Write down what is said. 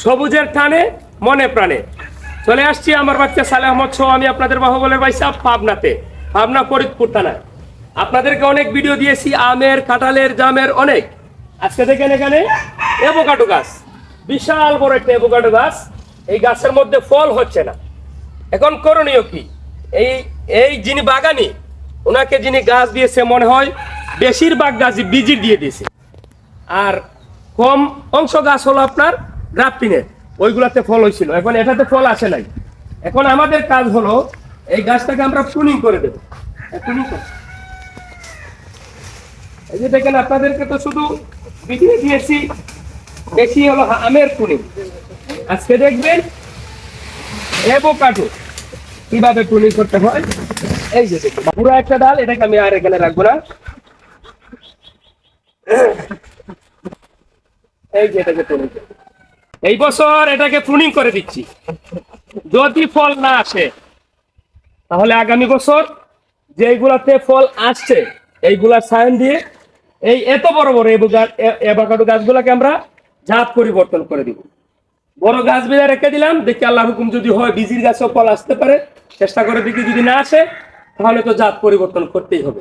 সবুজের টানে মনে প্রাণে চলে আসছি আমার বাচ্চা সালেহ আহমদ সহ আমি আপনাদের বাহুবলের ভাই সাহেব পাবনা ফরিদপুর থানায়। আপনাদেরকে অনেক ভিডিও দিয়েছি আমের, কাঁঠালের, জামের অনেক। আজকে দেখেন এখানে অ্যাভোকাডো গাছ, বিশাল বড় একটা অ্যাভোকাডো গাছ। এই গাছের মধ্যে ফল হচ্ছে না। এখন করণীয় কি? এই এই যিনি বাগানি, ওনাকে যিনি গাছ দিয়েছে মনে হয় বেশিরভাগ গাছই বীজি দিয়ে দিয়েছে, আর কম অংশ গাছ হলো আপনার গ্রাফটিনের, ওইগুলাতে ফল হয়েছিল। এখন এটাতে ফল আসে নাই। এখন আমাদের কাজ হলো এই গাছটাকে আমরা প্রুনিং করে দেবো। এই যে দেখেন, আপনাদেরকে তো শুধু ভিডিও দিয়েছি, বেশি হলো আমের প্রুনিং। আজকে দেখবেন অ্যাভোকাডো কিভাবে প্রুনিং করতে হয়। এই যে দেখুন পুরো একটা ডাল, এটাকে আমি আর এখানে রাখবো না। এই যে এটাকে প্রুনিং, এই বছর এটাকে প্রুনিং করে দিচ্ছি। যদি ফল না আসে তাহলে আগামী বছর যেইগুলাতে ফল আসছে এইগুলার সাইন দিয়ে এই এত বড় বড় অ্যাভোকাডো গাছগুলোকে আমরা জাত পরিবর্তন করে দিব। বড় গাছ বেঁধে রেখে দিলাম, দেখি আল্লাহর হুকুম যদি হয় বীজির গাছেও ফল আসতে পারে, চেষ্টা করে দেখি। যদি না আসে তাহলে তো জাত পরিবর্তন করতেই হবে।